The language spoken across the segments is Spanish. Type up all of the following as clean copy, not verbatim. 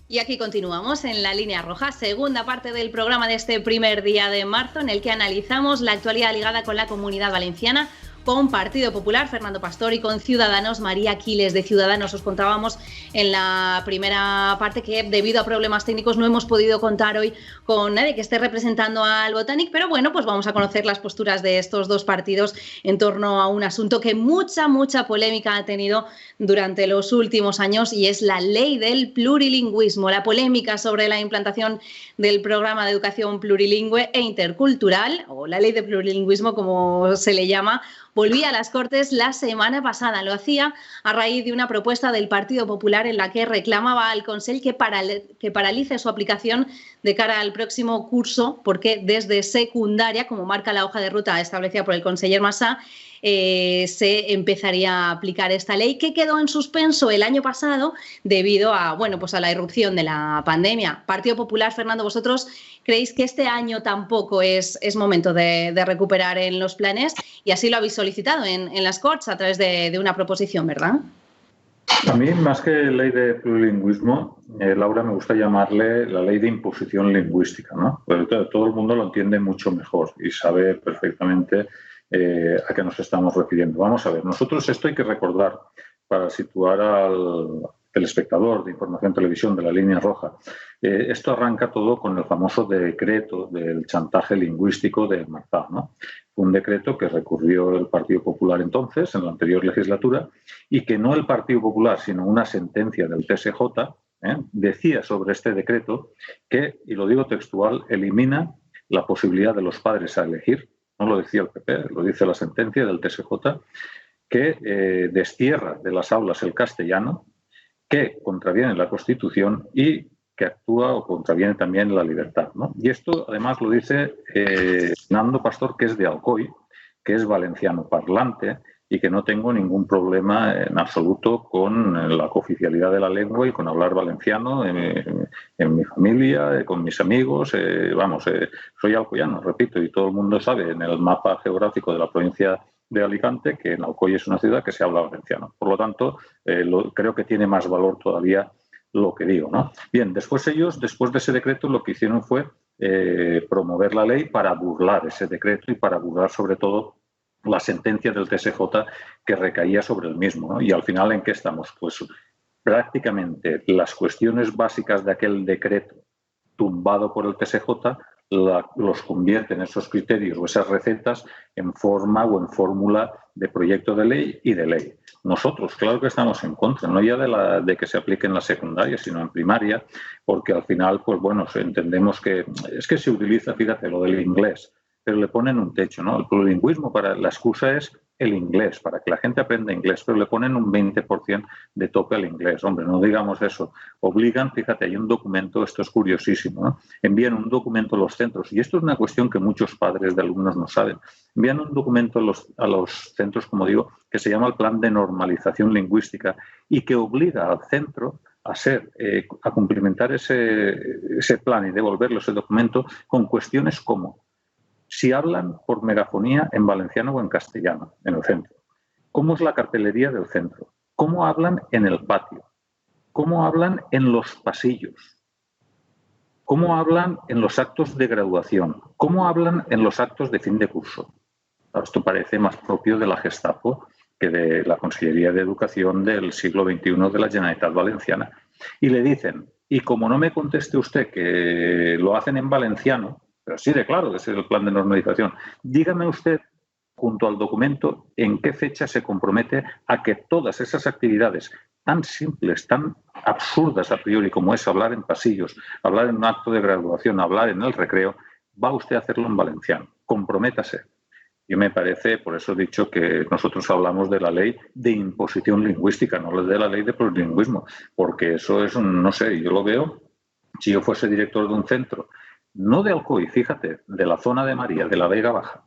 Y aquí continuamos en La Línea Roja, segunda parte del programa de este primer día de marzo, en el que analizamos la actualidad ligada con la Comunidad Valenciana, con Partido Popular, Fernando Pastor, y con Ciudadanos, María Quiles de Ciudadanos. Os contábamos en la primera parte que debido a problemas técnicos no hemos podido contar hoy con nadie que esté representando al Botanic, pero bueno, pues vamos a conocer las posturas de estos dos partidos en torno a un asunto que mucha polémica ha tenido durante los últimos años, y es la ley del plurilingüismo, la polémica sobre la implantación del programa de educación plurilingüe e intercultural, o la ley de plurilingüismo como se le llama, volvía a las Cortes la semana pasada. Lo hacía a raíz de una propuesta del Partido Popular en la que reclamaba al Consell que paralice su aplicación de cara al próximo curso, porque desde secundaria, como marca la hoja de ruta establecida por el conseller Massá, se empezaría a aplicar esta ley, que quedó en suspenso el año pasado debido a, pues a la irrupción de la pandemia. Partido Popular, Fernando, ¿vosotros creéis que este año tampoco es momento de recuperar en los planes? Y así lo habéis solicitado en las Corts a través de una proposición, ¿verdad? A mí, más que ley de plurilingüismo, Laura, me gusta llamarle la ley de imposición lingüística, ¿no? Porque todo el mundo lo entiende mucho mejor y sabe perfectamente a qué nos estamos refiriendo. Vamos a ver, nosotros esto hay que recordar para situar al telespectador de Información Televisión de La Línea Roja. Esto arranca todo con el famoso decreto del chantaje lingüístico de Massá, ¿no? Un decreto que recurrió el Partido Popular entonces, en la anterior legislatura, y que no el Partido Popular, sino una sentencia del TSJ, decía sobre este decreto que, y lo digo textual, elimina la posibilidad de los padres a elegir. No lo decía el PP, lo dice la sentencia del TSJ, que destierra de las aulas el castellano, que contraviene la Constitución y que actúa o contraviene también la libertad, ¿no? Y esto además lo dice Fernando Pastor, que es de Alcoy, que es valenciano parlante y que no tengo ningún problema en absoluto con la cooficialidad de la lengua y con hablar valenciano en mi familia, con mis amigos. Soy alcoyano, repito, y todo el mundo sabe en el mapa geográfico de la provincia de Alicante que en Alcoy es una ciudad que se habla valenciano. Por lo tanto, creo que tiene más valor todavía lo que digo, ¿no? Bien, después de ese decreto, lo que hicieron fue promover la ley para burlar ese decreto y para burlar sobre todo la sentencia del TSJ que recaía sobre el mismo, ¿no? Y al final, ¿en qué estamos? Pues prácticamente las cuestiones básicas de aquel decreto tumbado por el TSJ los convierten esos criterios o esas recetas en forma o en fórmula de proyecto de ley y de ley. Nosotros, claro que estamos en contra, no ya de que se aplique en la secundaria, sino en primaria, porque al final, pues bueno, entendemos que es que se utiliza, fíjate, lo del inglés, pero le ponen un techo, ¿no? El plurilingüismo, la excusa es el inglés, para que la gente aprenda inglés, pero le ponen un 20% de tope al inglés. Hombre, no digamos eso. Obligan, fíjate, hay un documento, esto es curiosísimo, ¿no? Envían un documento a los centros, y esto es una cuestión que muchos padres de alumnos no saben. Envían un documento a los centros, como digo, que se llama el Plan de Normalización Lingüística y que obliga al centro a cumplimentar ese plan y devolverle ese documento con cuestiones como si hablan por megafonía en valenciano o en castellano en el centro. ¿Cómo es la cartelería del centro? ¿Cómo hablan en el patio? ¿Cómo hablan en los pasillos? ¿Cómo hablan en los actos de graduación? ¿Cómo hablan en los actos de fin de curso? Esto parece más propio de la Gestapo que de la Consellería de Educación del siglo XXI de la Generalitat Valenciana. Y le dicen, y como no me conteste usted que lo hacen en valenciano, pero sí de claro que ese es el plan de normalización, dígame usted, junto al documento, en qué fecha se compromete a que todas esas actividades tan simples, tan absurdas a priori como es hablar en pasillos, hablar en un acto de graduación, hablar en el recreo, va usted a hacerlo en valenciano. Comprométase. Yo me parece, por eso he dicho que nosotros hablamos de la ley de imposición lingüística, no de la ley de plurilingüismo, porque eso es no sé, yo lo veo, si yo fuese director de un centro, no de Alcoy, fíjate, de la zona de María, de la Vega Baja,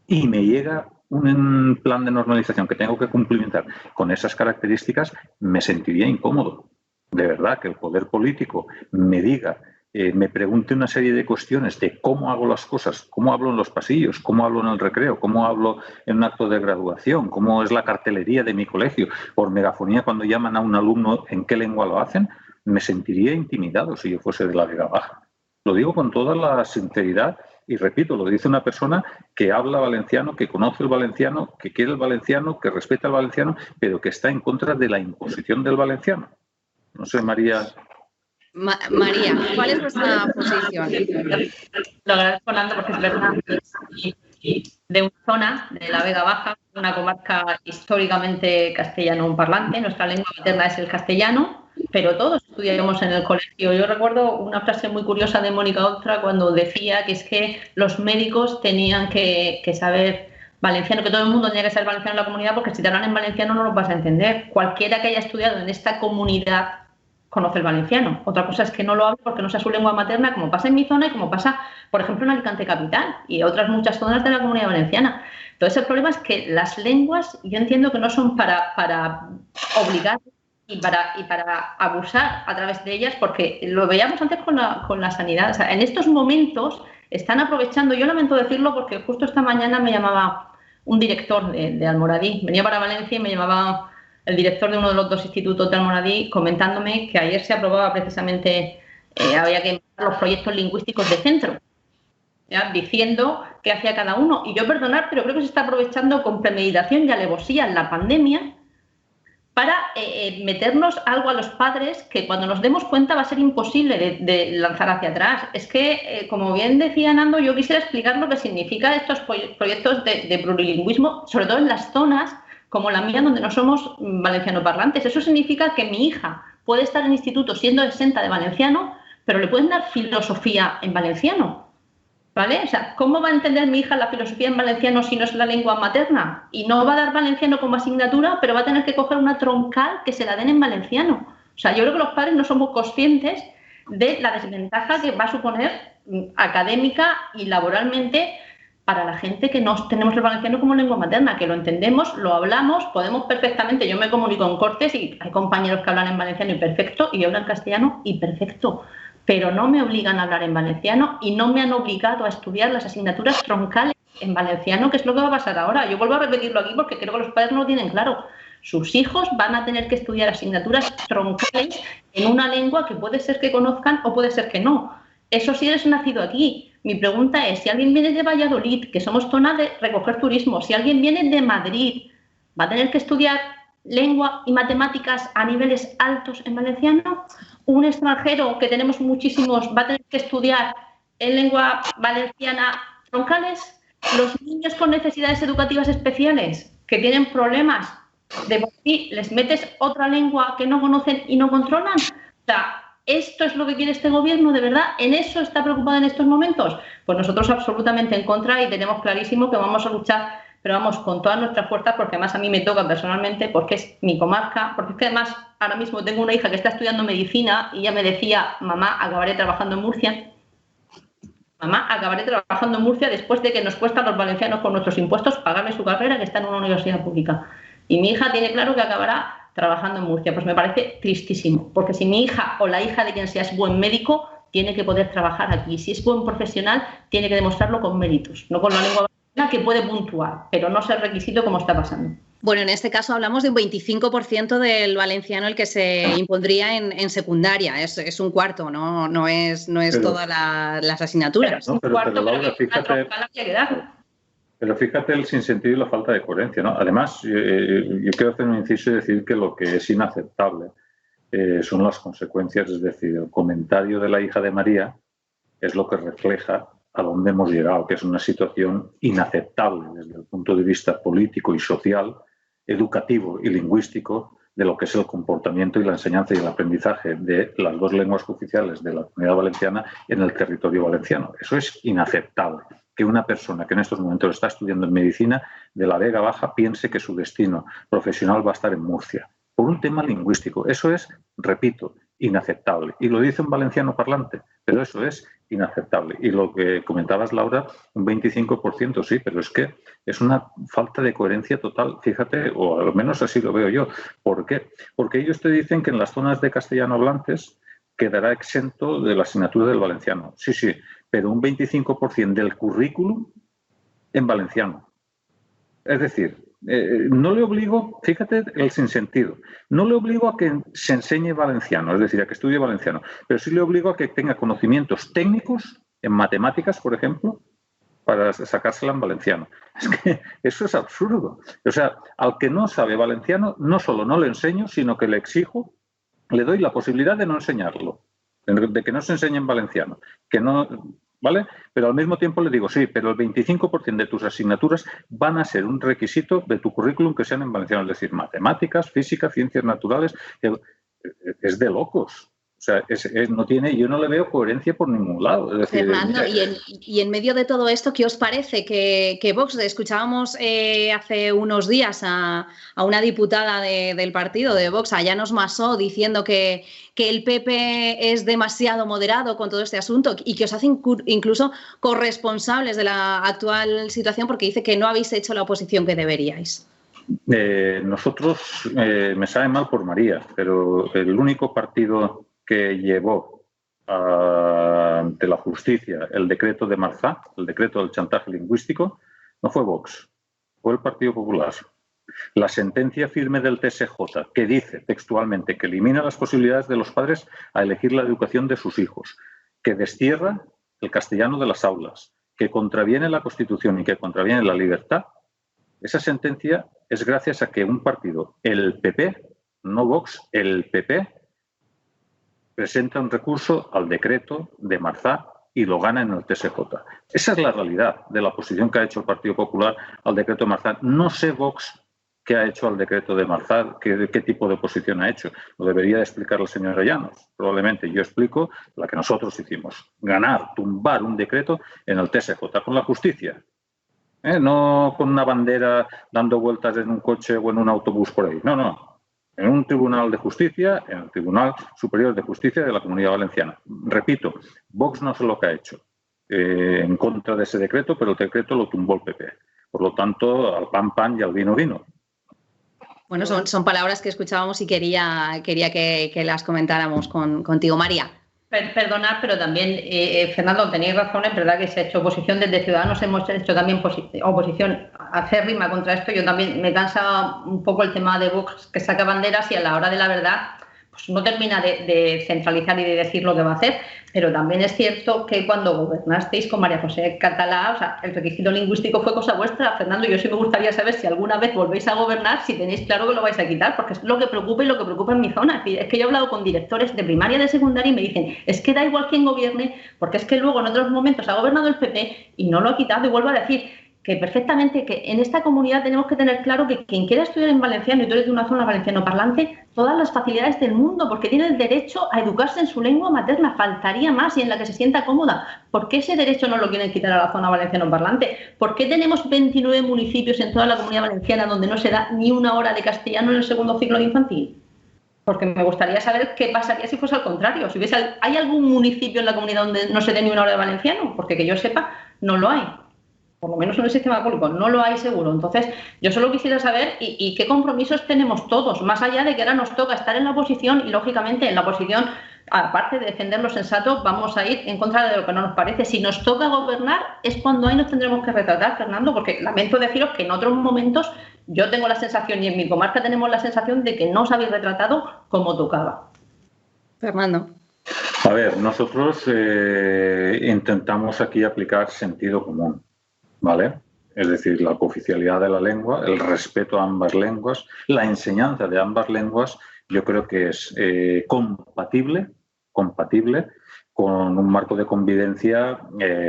y me llega un plan de normalización que tengo que cumplimentar con esas características, me sentiría incómodo. De verdad, que el poder político me diga, me pregunte una serie de cuestiones de cómo hago las cosas, cómo hablo en los pasillos, cómo hablo en el recreo, cómo hablo en un acto de graduación, cómo es la cartelería de mi colegio, por megafonía cuando llaman a un alumno, ¿en qué lengua lo hacen? me sentiría intimidado si yo fuese de la Vega Baja. Lo digo con toda la sinceridad y repito, lo dice una persona que habla valenciano, que conoce el valenciano, que quiere el valenciano, que respeta el valenciano, pero que está en contra de la imposición del valenciano. No sé, María. María, ¿cuál es vuestra posición? Lo agradezco, Nando, porque es verdad, de una zona de la Vega Baja, una comarca históricamente castellano parlante. Nuestra lengua materna es el castellano, pero todos estudiamos en el colegio. Yo recuerdo una frase muy curiosa de Mónica Oltra cuando decía que es que los médicos tenían que saber valenciano, que todo el mundo tenía que saber valenciano en la comunidad, porque si te hablan en valenciano no lo vas a entender. Cualquiera que haya estudiado en esta comunidad conoce el valenciano. Otra cosa es que no lo hable porque no sea su lengua materna, como pasa en mi zona y como pasa, por ejemplo, en Alicante Capital y otras muchas zonas de la Comunidad Valenciana. Entonces, el problema es que las lenguas, yo entiendo que no son para obligar y para abusar a través de ellas, porque lo veíamos antes con la sanidad. O sea, en estos momentos están aprovechando, yo lamento decirlo porque justo esta mañana me llamaba un director de Almoradí, venía para Valencia y me llamaba el director de uno de los 2 institutos de Almoradí comentándome que ayer se aprobaba precisamente, había que empezar los proyectos lingüísticos de centro, ¿ya? Diciendo qué hacía cada uno. Y yo, perdonar, pero creo que se está aprovechando con premeditación y alevosía en la pandemia para meternos algo a los padres que cuando nos demos cuenta va a ser imposible de lanzar hacia atrás. Es que, como bien decía Nando, yo quisiera explicar lo que significa estos proyectos de plurilingüismo, sobre todo en las zonas como la mía, donde no somos valencianoparlantes. Eso significa que mi hija puede estar en instituto siendo exenta de valenciano, pero le pueden dar filosofía en valenciano, ¿vale? O sea, ¿cómo va a entender mi hija la filosofía en valenciano si no es la lengua materna? Y no va a dar valenciano como asignatura, pero va a tener que coger una troncal que se la den en valenciano. O sea, yo creo que los padres no somos conscientes de la desventaja que va a suponer académica y laboralmente para la gente que no tenemos el valenciano como lengua materna, que lo entendemos, lo hablamos, podemos perfectamente, yo me comunico en Cortes y hay compañeros que hablan en valenciano y perfecto, y yo hablo en castellano y perfecto, pero no me obligan a hablar en valenciano y no me han obligado a estudiar las asignaturas troncales en valenciano, que es lo que va a pasar ahora. Yo vuelvo a repetirlo aquí porque creo que los padres no lo tienen claro. Sus hijos van a tener que estudiar asignaturas troncales en una lengua que puede ser que conozcan o puede ser que no. Eso sí, eres nacido aquí. Mi pregunta es, si alguien viene de Valladolid, que somos zona de recoger turismo, si alguien viene de Madrid, ¿va a tener que estudiar lengua y matemáticas a niveles altos en valenciano? Un extranjero, que tenemos muchísimos, ¿va a tener que estudiar en lengua valenciana troncales? Los niños con necesidades educativas especiales, que tienen problemas, de por sí les metes otra lengua que no conocen y no controlan. O sea, ¿esto es lo que quiere este gobierno? ¿De verdad? ¿En eso está preocupado en estos momentos? Pues nosotros absolutamente en contra y tenemos clarísimo que vamos a luchar, pero vamos con todas nuestras fuerzas, porque además a mí me toca personalmente, porque es mi comarca, porque es que además ahora mismo tengo una hija que está estudiando medicina y ella me decía, mamá, acabaré trabajando en Murcia. Mamá, acabaré trabajando en Murcia después de que nos cuesta a los valencianos con nuestros impuestos pagarle su carrera, que está en una universidad pública. Y mi hija tiene claro que acabará trabajando en Murcia. Pues me parece tristísimo, porque si mi hija o la hija de quien sea es buen médico, tiene que poder trabajar aquí. Si es buen profesional, tiene que demostrarlo con méritos, no con la lengua valenciana, que puede puntuar, pero no ser requisito como está pasando. Bueno, en este caso hablamos de un 25% del valenciano el que se impondría en secundaria. Es un cuarto, no es todas las asignaturas. No, pero Laura, fíjate. Pero fíjate el sinsentido y la falta de coherencia, ¿no? Además, yo quiero hacer un inciso y decir que lo que es inaceptable son las consecuencias, es decir, el comentario de la hija de María es lo que refleja a dónde hemos llegado, que es una situación inaceptable desde el punto de vista político y social, educativo y lingüístico, de lo que es el comportamiento y la enseñanza y el aprendizaje de las 2 lenguas oficiales de la Comunidad Valenciana en el territorio valenciano. Eso es inaceptable. Que una persona que en estos momentos está estudiando en medicina de la Vega Baja piense que su destino profesional va a estar en Murcia, por un tema lingüístico. Eso es, repito, inaceptable. Y lo dice un valenciano parlante, pero eso es inaceptable. Y lo que comentabas, Laura, un 25%, sí, pero es que es una falta de coherencia total, fíjate, o al menos así lo veo yo. ¿Por qué? Porque ellos te dicen que en las zonas de castellano hablantes quedará exento de la asignatura del valenciano. Sí, sí, pero un 25% del currículum en valenciano. Es decir, no le obligo, fíjate el sinsentido, no le obligo a que se enseñe valenciano, es decir, a que estudie valenciano, pero sí le obligo a que tenga conocimientos técnicos en matemáticas, por ejemplo, para sacársela en valenciano. Es que eso es absurdo. O sea, al que no sabe valenciano, no solo no le enseño, sino que le exijo, le doy la posibilidad de no enseñarlo, de que no se enseñe en valenciano, que no, ¿vale? Pero al mismo tiempo le digo, sí, pero el 25% de tus asignaturas van a ser un requisito de tu currículum que sean en valenciano, es decir, matemáticas, física, ciencias naturales. Es de locos. O sea, no tiene, yo no le veo coherencia por ningún lado. Es decir, Fernando, y en medio de todo esto, ¿qué os parece que Vox, escuchábamos hace unos días a una diputada del partido de Vox, a Llanos Masó, diciendo que el PP es demasiado moderado con todo este asunto y que os hace incluso corresponsables de la actual situación porque dice que no habéis hecho la oposición que deberíais? Nosotros, me sabe mal por María, pero el único partido que llevó ante la justicia el decreto de Marzá, el decreto del chantaje lingüístico, no fue Vox, fue el Partido Popular. La sentencia firme del TSJ, que dice textualmente que elimina las posibilidades de los padres a elegir la educación de sus hijos, que destierra el castellano de las aulas, que contraviene la Constitución y que contraviene la libertad, esa sentencia es gracias a que un partido, el PP, no Vox, el PP, presenta un recurso al decreto de Marzá y lo gana en el TSJ. Esa es la realidad de la oposición que ha hecho el Partido Popular al decreto de Marzá. No sé Vox qué ha hecho al decreto de Marzá, qué tipo de oposición ha hecho. Lo debería explicar la señora Llanos. Probablemente yo explico la que nosotros hicimos. Ganar, tumbar un decreto en el TSJ con la justicia. No con una bandera dando vueltas en un coche o en un autobús por ahí. No. En un tribunal de justicia, en el Tribunal Superior de Justicia de la Comunidad Valenciana. Repito, Vox no sé lo que ha hecho en contra de ese decreto, pero el decreto lo tumbó el PP. Por lo tanto, al pan, pan y al vino, vino. Bueno, son palabras que escuchábamos y quería que las comentáramos contigo, María. Perdonad, pero también, Fernando, tenéis razón, es verdad que se ha hecho oposición desde Ciudadanos, hemos hecho también oposición acérrima contra esto. Yo también me cansa un poco el tema de Vox, que saca banderas y a la hora de la verdad pues no termina de centralizar y de decir lo que va a hacer, pero también es cierto que cuando gobernasteis con María José Catalá, o sea, el requisito lingüístico fue cosa vuestra. Fernando, yo sí me gustaría saber si alguna vez volvéis a gobernar, si tenéis claro que lo vais a quitar, porque es lo que preocupa y lo que preocupa en mi zona. Es que yo he hablado con directores de primaria, de secundaria y me dicen, es que da igual quién gobierne, porque es que luego en otros momentos ha gobernado el PP y no lo ha quitado. Y vuelvo a decir que perfectamente que en esta comunidad tenemos que tener claro que quien quiera estudiar en valenciano, y tú eres de una zona valenciano parlante, todas las facilidades del mundo, porque tiene el derecho a educarse en su lengua materna, faltaría más, y en la que se sienta cómoda. ¿Por qué ese derecho no lo quieren quitar a la zona valenciano parlante? ¿Por qué tenemos 29 municipios en toda la comunidad valenciana donde no se da ni una hora de castellano en el segundo ciclo de infantil? Porque me gustaría saber qué pasaría si fuese al contrario. Si ¿hay algún municipio en la comunidad donde no se dé ni una hora de valenciano? Porque que yo sepa, no lo hay. Por lo menos en el sistema público, no lo hay seguro. Entonces, yo solo quisiera saber y qué compromisos tenemos todos, más allá de que ahora nos toca estar en la oposición y, lógicamente, en la oposición, aparte de defender lo sensato, vamos a ir en contra de lo que no nos parece. Si nos toca gobernar, es cuando ahí nos tendremos que retratar, Fernando, porque lamento deciros que en otros momentos yo tengo la sensación, y en mi comarca tenemos la sensación, de que no os habéis retratado como tocaba. Fernando. A ver, nosotros intentamos aquí aplicar sentido común. ¿Vale? Es decir, la cooficialidad de la lengua, el respeto a ambas lenguas, la enseñanza de ambas lenguas, yo creo que es compatible con un marco de convivencia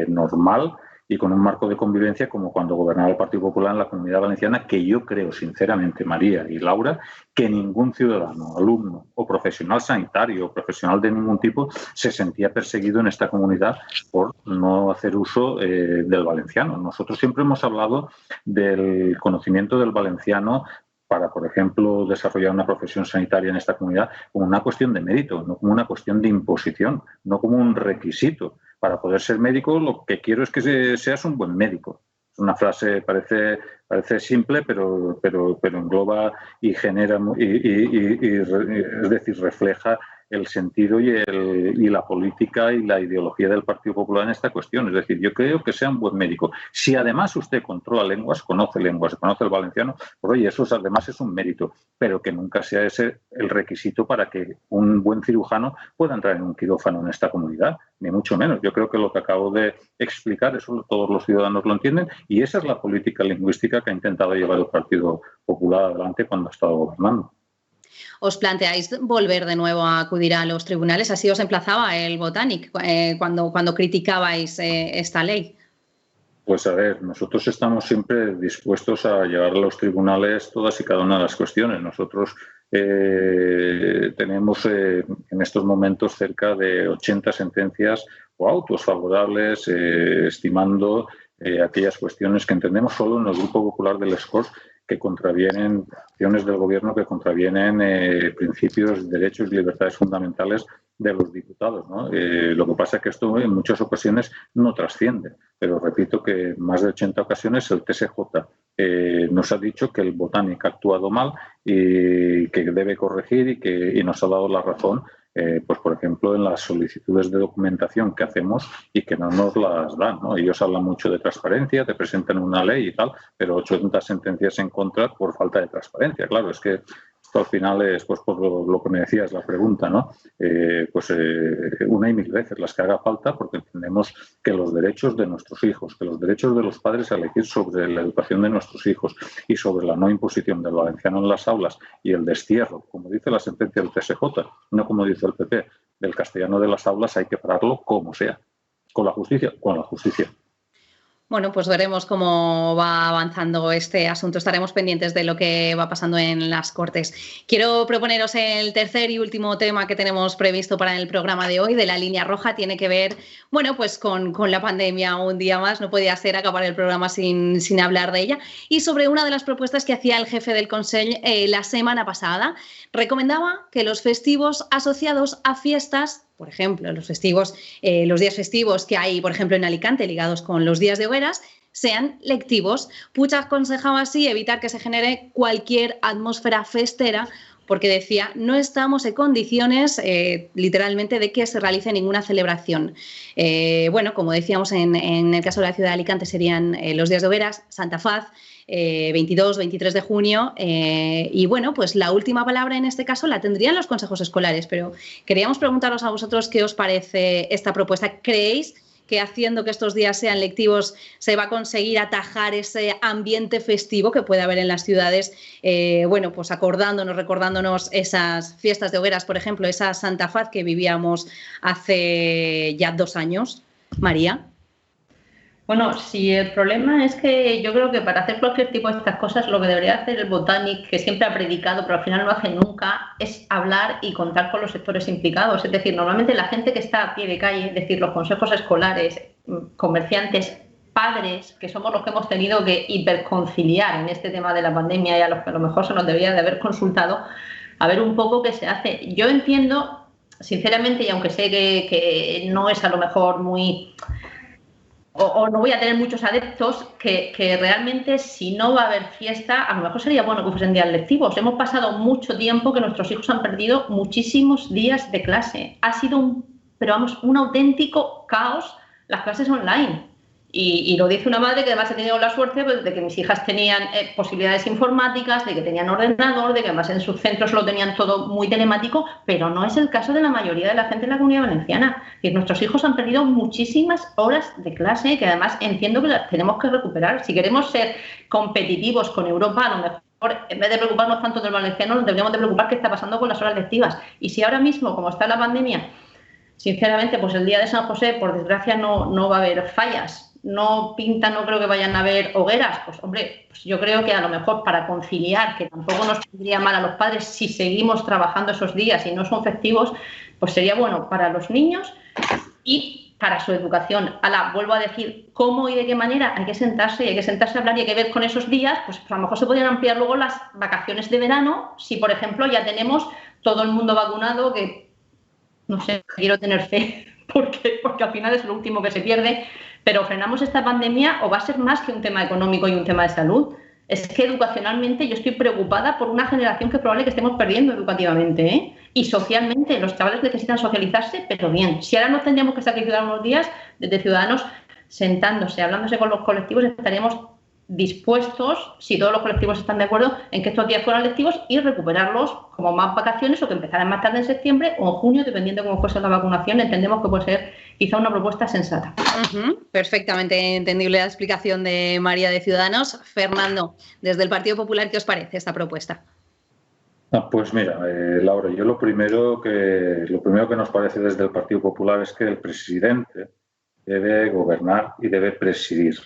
normal y con un marco de convivencia como cuando gobernaba el Partido Popular en la Comunidad Valenciana, que yo creo sinceramente, María y Laura, que ningún ciudadano, alumno o profesional sanitario o profesional de ningún tipo se sentía perseguido en esta comunidad por no hacer uso del valenciano. Nosotros siempre hemos hablado del conocimiento del valenciano para, por ejemplo, desarrollar una profesión sanitaria en esta comunidad como una cuestión de mérito, no como una cuestión de imposición, no como un requisito. Para poder ser médico, lo que quiero es que seas un buen médico. Es una frase, parece simple, pero engloba y genera, es decir, refleja el sentido y la política y la ideología del Partido Popular en esta cuestión. Es decir, yo creo que sea un buen médico. Si además usted controla lenguas, conoce el valenciano, pues oye, eso además es un mérito, pero que nunca sea ese el requisito para que un buen cirujano pueda entrar en un quirófano en esta comunidad, ni mucho menos. Yo creo que lo que acabo de explicar, eso todos los ciudadanos lo entienden, y esa es la política lingüística que ha intentado llevar el Partido Popular adelante cuando ha estado gobernando. ¿Os planteáis volver de nuevo a acudir a los tribunales? Así os emplazaba el Botanic cuando criticabais esta ley. Pues a ver, nosotros estamos siempre dispuestos a llevar a los tribunales todas y cada una de las cuestiones. Nosotros tenemos en estos momentos cerca de 80 sentencias o autos favorables, estimando aquellas cuestiones que entendemos solo en el Grupo Popular del Escós que contravienen acciones del Gobierno, que contravienen principios, derechos y libertades fundamentales de los diputados, ¿no? Lo que pasa es que esto en muchas ocasiones no trasciende, pero repito que en más de 80 ocasiones el TSJ nos ha dicho que el Botanic ha actuado mal y que debe corregir y nos ha dado la razón, pues por ejemplo en las solicitudes de documentación que hacemos y que no nos las dan, ¿no? Ellos hablan mucho de transparencia, te presentan una ley y tal, pero 80 sentencias en contra por falta de transparencia. Claro, es que esto al final es, pues por lo que me decías, la pregunta, ¿no? Una y mil veces las que haga falta, porque entendemos que los derechos de nuestros hijos, que los derechos de los padres a elegir sobre la educación de nuestros hijos y sobre la no imposición del valenciano en las aulas y el destierro, como dice la sentencia del TSJ, no como dice el PP, del castellano de las aulas hay que pararlo como sea. ¿Con la justicia? Con la justicia. Bueno, pues veremos cómo va avanzando este asunto. Estaremos pendientes de lo que va pasando en las Cortes. Quiero proponeros el tercer y último tema que tenemos previsto para el programa de hoy, de la línea roja. Tiene que ver, bueno, pues con la pandemia un día más. No podía ser acabar el programa sin hablar de ella. Y sobre una de las propuestas que hacía el jefe del Consell la semana pasada, recomendaba que los festivos asociados a fiestas, por ejemplo, los días festivos que hay, por ejemplo, en Alicante, ligados con los días de hogueras, sean lectivos. Puig aconsejaba así evitar que se genere cualquier atmósfera festera, porque decía, no estamos en condiciones, literalmente, de que se realice ninguna celebración. Bueno, como decíamos, en el caso de la ciudad de Alicante serían los días de hogueras, Santa Faz, 22, 23 de junio y bueno, pues la última palabra en este caso la tendrían los consejos escolares, pero queríamos preguntaros a vosotros qué os parece esta propuesta. ¿Creéis que haciendo que estos días sean lectivos se va a conseguir atajar ese ambiente festivo que puede haber en las ciudades? Bueno, pues recordándonos esas fiestas de hogueras, por ejemplo, esa Santa Faz que vivíamos hace ya 2 años. María. Bueno, si el problema es que yo creo que para hacer cualquier tipo de estas cosas lo que debería hacer el Botanic, que siempre ha predicado pero al final no hace nunca, es hablar y contar con los sectores implicados. Es decir, normalmente la gente que está a pie de calle, es decir, los consejos escolares, comerciantes, padres, que somos los que hemos tenido que hiperconciliar en este tema de la pandemia y a los que a lo mejor se nos debería de haber consultado, a ver un poco qué se hace. Yo entiendo, sinceramente, y aunque sé que no es a lo mejor muy... O no voy a tener muchos adeptos, que realmente si no va a haber fiesta, a lo mejor sería bueno que fuesen días lectivos. Hemos pasado mucho tiempo que nuestros hijos han perdido muchísimos días de clase. Ha sido un auténtico caos las clases online. Y lo dice una madre que además ha tenido la suerte de que mis hijas tenían posibilidades informáticas, de que tenían ordenador, de que además en sus centros lo tenían todo muy telemático, pero no es el caso de la mayoría de la gente en la Comunidad Valenciana. Y nuestros hijos han perdido muchísimas horas de clase que además entiendo que las tenemos que recuperar. Si queremos ser competitivos con Europa, a lo mejor en vez de preocuparnos tanto del valenciano, nos deberíamos de preocupar qué está pasando con las horas lectivas. Y si ahora mismo, como está la pandemia, sinceramente, pues el día de San José, por desgracia, no va a haber fallas. No pinta, no creo que vayan a haber hogueras, pues hombre, pues yo creo que a lo mejor para conciliar, que tampoco nos tendría mal a los padres si seguimos trabajando esos días y no son festivos, pues sería bueno para los niños y para su educación. Vuelvo a decir, ¿cómo y de qué manera? Hay que sentarse a hablar y hay que ver con esos días, pues a lo mejor se podrían ampliar luego las vacaciones de verano, si por ejemplo ya tenemos todo el mundo vacunado, que no sé, quiero tener fe, porque al final es lo último que se pierde. Pero frenamos esta pandemia o va a ser más que un tema económico y un tema de salud. Es que educacionalmente yo estoy preocupada por una generación que probablemente estemos perdiendo educativamente, ¿eh? Y socialmente, los chavales necesitan socializarse, pero bien. Si ahora nos tendríamos que sacrificar unos días, desde Ciudadanos, sentándose, hablándose con los colectivos, estaríamos dispuestos, si todos los colectivos están de acuerdo, en que estos días fueran lectivos y recuperarlos como más vacaciones o que empezaran más tarde en septiembre o en junio, dependiendo de cómo fuese la vacunación. Entendemos que puede ser quizá una propuesta sensata. Perfectamente entendible la explicación de María de Ciudadanos. Fernando, desde el Partido Popular, ¿qué os parece esta propuesta? Pues mira, Laura, yo lo primero que nos parece desde el Partido Popular es que el presidente debe gobernar y debe presidir.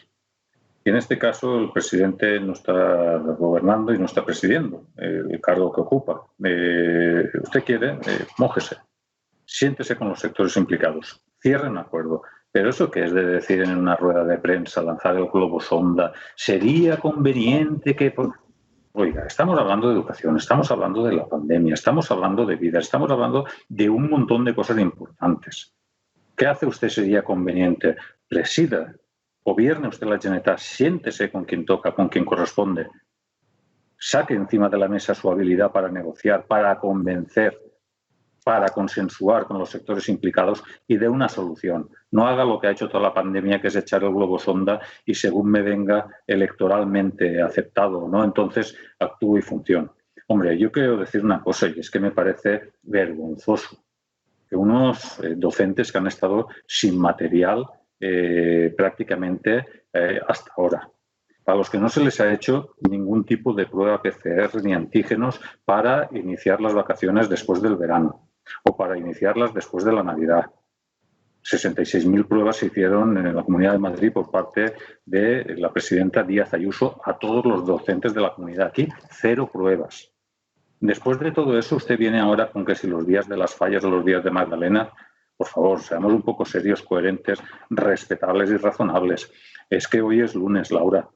Y en este caso el presidente no está gobernando y no está presidiendo el cargo que ocupa. Usted quiere, mójese, siéntese con los sectores implicados, cierre un acuerdo. Pero eso que es de decir en una rueda de prensa, lanzar el globo sonda, sería conveniente que... Oiga, estamos hablando de educación, estamos hablando de la pandemia, estamos hablando de vida, estamos hablando de un montón de cosas importantes. ¿Qué hace usted? Sería conveniente, presida, gobierne usted la Generalitat, siéntese con quien toca, con quien corresponde, saque encima de la mesa su habilidad para negociar, para convencer, para consensuar con los sectores implicados y dé una solución. No haga lo que ha hecho toda la pandemia, que es echar el globo sonda y según me venga electoralmente aceptado o no, entonces actúe y funcione. Hombre, yo quiero decir una cosa y es que me parece vergonzoso que unos docentes que han estado sin material prácticamente hasta ahora, para los que no se les ha hecho ningún tipo de prueba PCR ni antígenos para iniciar las vacaciones después del verano o para iniciarlas después de la Navidad. 66.000 pruebas se hicieron en la Comunidad de Madrid por parte de la presidenta Díaz Ayuso a todos los docentes de la comunidad. Aquí, 0 pruebas. Después de todo eso, usted viene ahora con que si los días de las fallas o los días de Magdalena, por favor, seamos un poco serios, coherentes, respetables y razonables. Es que hoy es lunes, Laura.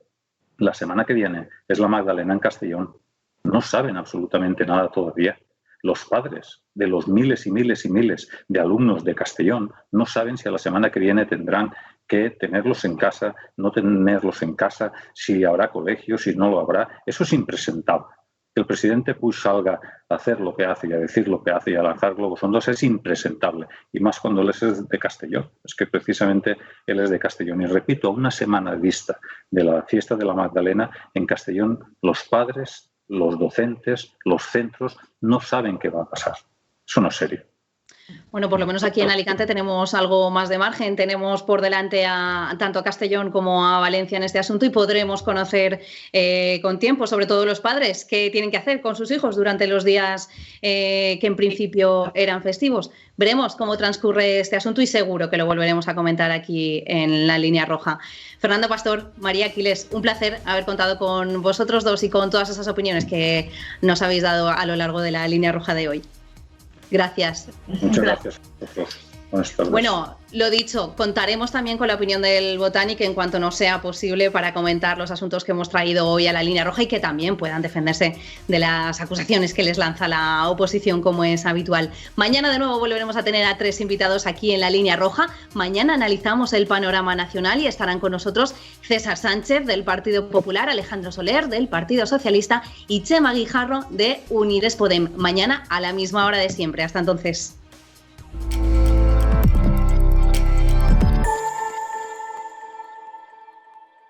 La semana que viene es la Magdalena en Castellón. No saben absolutamente nada todavía. Los padres de los miles y miles y miles de alumnos de Castellón no saben si a la semana que viene tendrán que tenerlos en casa, no tenerlos en casa, si habrá colegio, si no lo habrá. Eso es impresentable. Que el presidente Puig salga a hacer lo que hace y a decir lo que hace y a lanzar globos sondos es impresentable. Y más cuando él es de Castellón. Es que precisamente él es de Castellón. Y repito, a una semana vista de la fiesta de la Magdalena, en Castellón los padres, los docentes, los centros no saben qué va a pasar. Eso no es serio. Bueno, por lo menos aquí en Alicante tenemos algo más de margen, tenemos por delante tanto a Castellón como a Valencia en este asunto y podremos conocer con tiempo, sobre todo los padres, qué tienen que hacer con sus hijos durante los días que en principio eran festivos. Veremos cómo transcurre este asunto y seguro que lo volveremos a comentar aquí en La Línea Roja. Fernando Pastor, María Aquiles, un placer haber contado con vosotros dos y con todas esas opiniones que nos habéis dado a lo largo de La Línea Roja de hoy. Gracias. Muchas gracias. Buenas tardes. Bueno, lo dicho, contaremos también con la opinión del Botánico en cuanto nos sea posible para comentar los asuntos que hemos traído hoy a La Línea Roja y que también puedan defenderse de las acusaciones que les lanza la oposición, como es habitual. Mañana de nuevo volveremos a tener a 3 invitados aquí en La Línea Roja. Mañana analizamos el panorama nacional y estarán con nosotros César Sánchez del Partido Popular, Alejandro Soler del Partido Socialista y Chema Guijarro de Unides Podem. Mañana a la misma hora de siempre. Hasta entonces.